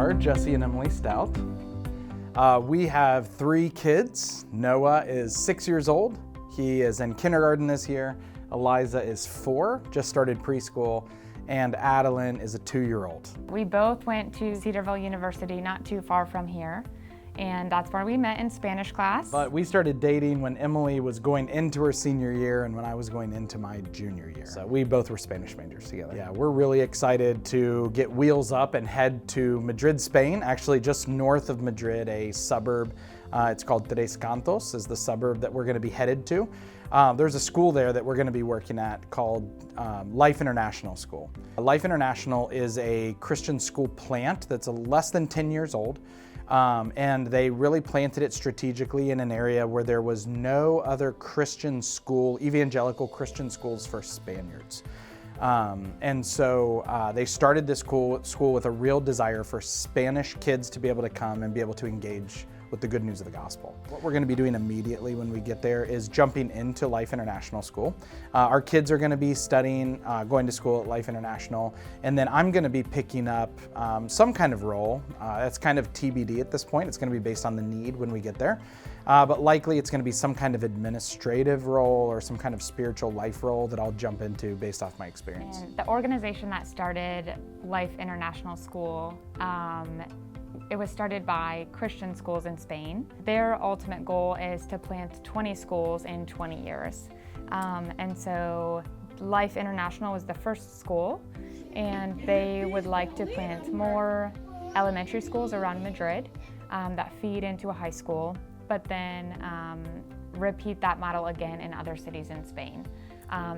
are Jesse and Emily Stout. We have 3 kids. Noah is 6 years old. He is in kindergarten this year. Eliza is 4, just started preschool, and Adeline is a 2-year-old. We both went to Cedarville University, not too far from here, and that's where we met in Spanish class. But we started dating when Emily was going into her senior year and when I was going into my junior year. So we both were Spanish majors together. Yeah, we're really excited to get wheels up and head to Madrid, Spain, actually just north of Madrid, a suburb. It's called Tres Cantos, is the suburb that we're going to be headed to. There's a school there that we're going to be working at called Life International School. Life International is a Christian school plant that's less than 10 years old. And they really planted it strategically in an area where there was no other Christian school, evangelical Christian schools for Spaniards. And so they started this school with a real desire for Spanish kids to be able to come and be able to engage with the good news of the gospel. What we're going to be doing immediately when we get there is jumping into Life International School. Our kids are going to be studying, going to school at Life International, and then I'm going to be picking up some kind of role. That's kind of TBD at this point. It's going to be based on the need when we get there. But likely it's going to be some kind of administrative role or some kind of spiritual life role that I'll jump into based off my experience. And the organization that started Life International School, it was started by Christian schools in Spain. Their ultimate goal is to plant 20 schools in 20 years. And so Life International was the first school, and they would like to plant more elementary schools around Madrid that feed into a high school, but then repeat that model again in other cities in Spain.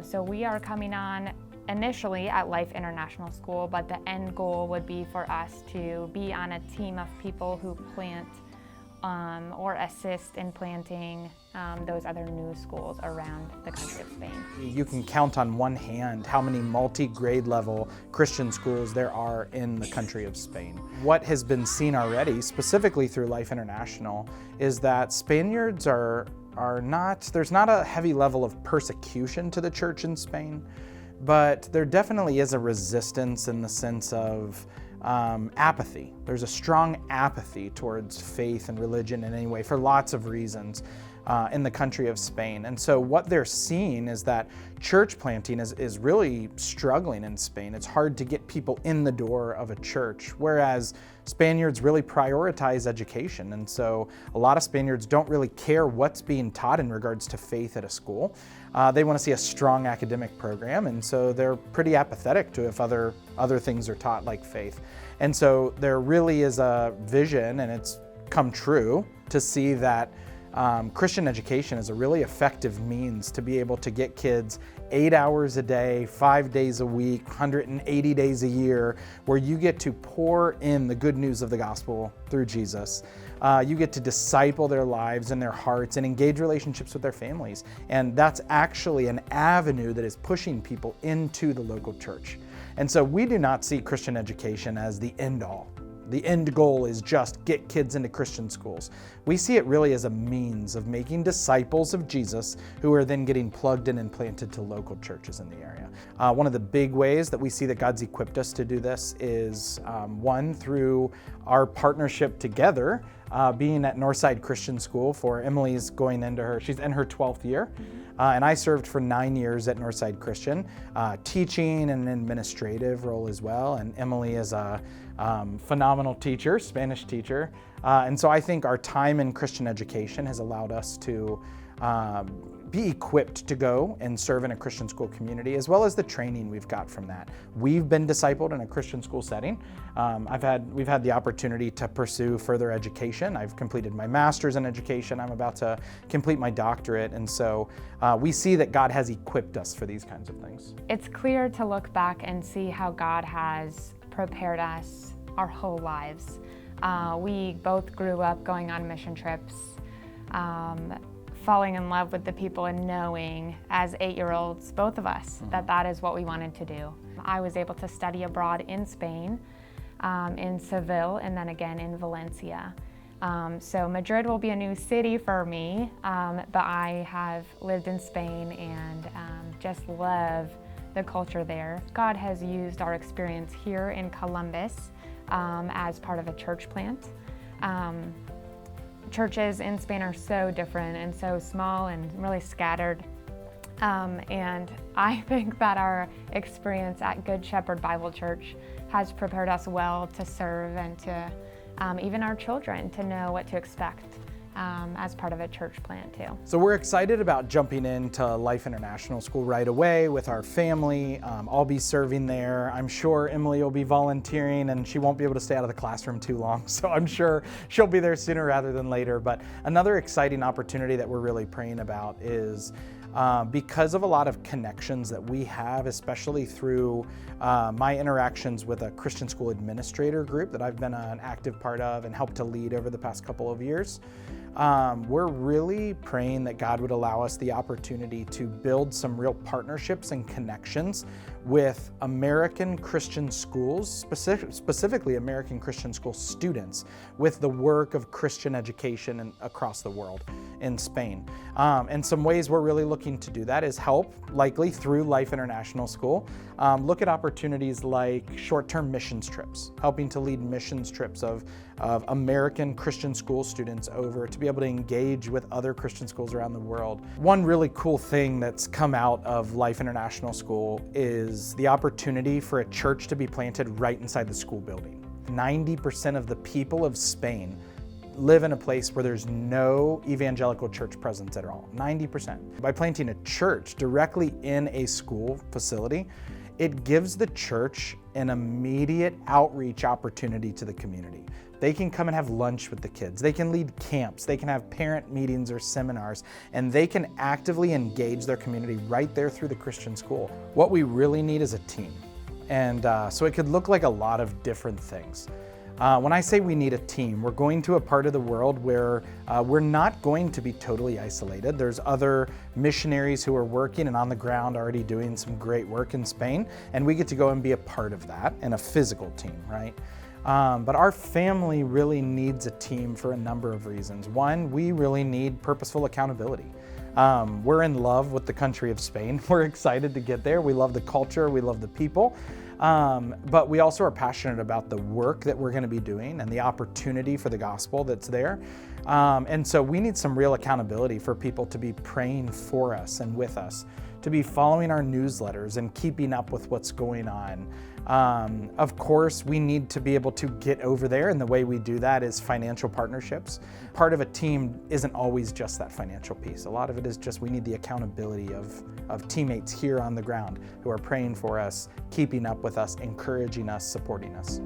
So we are coming on initially at Life International School, but the end goal would be for us to be on a team of people who plant or assist in planting those other new schools around the country of Spain. You can count on one hand how many multi-grade level Christian schools there are in the country of Spain. What has been seen already, specifically through Life International, is that Spaniards there's not a heavy level of persecution to the church in Spain, but there definitely is a resistance in the sense of apathy. There's a strong apathy towards faith and religion in any way for lots of reasons in the country of Spain. And so what they're seeing is that church planting is really struggling in Spain. It's hard to get people in the door of a church, whereas Spaniards really prioritize education. And so a lot of Spaniards don't really care what's being taught in regards to faith at a school. They want to see a strong academic program, and so they're pretty apathetic to if other things are taught like faith. And so there really is a vision, and it's come true, to see that Christian education is a really effective means to be able to get kids 8 hours a day, 5 days a week, 180 days a year, where you get to pour in the good news of the gospel through Jesus. You get to disciple their lives and their hearts and engage relationships with their families. And that's actually an avenue that is pushing people into the local church. And so we do not see Christian education as the end all. The end goal is just get kids into Christian schools. We see it really as a means of making disciples of Jesus who are then getting plugged in and planted to local churches in the area. One of the big ways that we see that God's equipped us to do this is one, through our partnership together, being at Northside Christian School for Emily's she's in her 12th year. And I served for 9 years at Northside Christian, teaching and an administrative role as well. And Emily is a phenomenal teacher, Spanish teacher. And so I think our time in Christian education has allowed us to be equipped to go and serve in a Christian school community, as well as the training we've got from that. We've been discipled in a Christian school setting. We've had the opportunity to pursue further education. I've completed my master's in education. I'm about to complete my doctorate. And so we see that God has equipped us for these kinds of things. It's clear to look back and see how God has prepared us our whole lives. We both grew up going on mission trips, falling in love with the people and knowing as 8-year-olds, both of us, that is what we wanted to do. I was able to study abroad in Spain, in Seville, and then again in Valencia. So Madrid will be a new city for me, but I have lived in Spain and just love the culture there. God has used our experience here in Columbus as part of a church plant. Churches in Spain are so different and so small and really scattered. And I think that our experience at Good Shepherd Bible Church has prepared us well to serve and to even our children to know what to expect as part of a church plant too. So we're excited about jumping into Life International School right away with our family. I'll be serving there. I'm sure Emily will be volunteering, and she won't be able to stay out of the classroom too long, so I'm sure she'll be there sooner rather than later. But another exciting opportunity that we're really praying about is because of a lot of connections that we have, especially through my interactions with a Christian school administrator group that I've been an active part of and helped to lead over the past couple of years. We're really praying that God would allow us the opportunity to build some real partnerships and connections with American Christian schools, specifically American Christian school students, with the work of Christian education across the world in Spain. And some ways we're really looking to do that is help, likely through Life International School, look at opportunities like short-term missions trips, helping to lead missions trips of American Christian school students over to be able to engage with other Christian schools around the world. One really cool thing that's come out of Life International School is the opportunity for a church to be planted right inside the school building. 90% of the people of Spain live in a place where there's no evangelical church presence at all, 90%. By planting a church directly in a school facility, it gives the church an immediate outreach opportunity to the community. They can come and have lunch with the kids. They can lead camps. They can have parent meetings or seminars, and they can actively engage their community right there through the Christian school. What we really need is a team. And so it could look like a lot of different things. When I say we need a team, we're going to a part of the world where we're not going to be totally isolated. There's other missionaries who are working and on the ground already doing some great work in Spain, and we get to go and be a part of that in a physical team, right? But our family really needs a team for a number of reasons. One, we really need purposeful accountability. We're in love with the country of Spain. We're excited to get there. We love the culture, we love the people. But we also are passionate about the work that we're going to be doing and the opportunity for the gospel that's there. And so we need some real accountability for people to be praying for us and with us, to be following our newsletters and keeping up with what's going on. Of course, we need to be able to get over there, and the way we do that is financial partnerships. Part of a team isn't always just that financial piece. A lot of it is just we need the accountability of teammates here on the ground who are praying for us, keeping up with us, encouraging us, supporting us.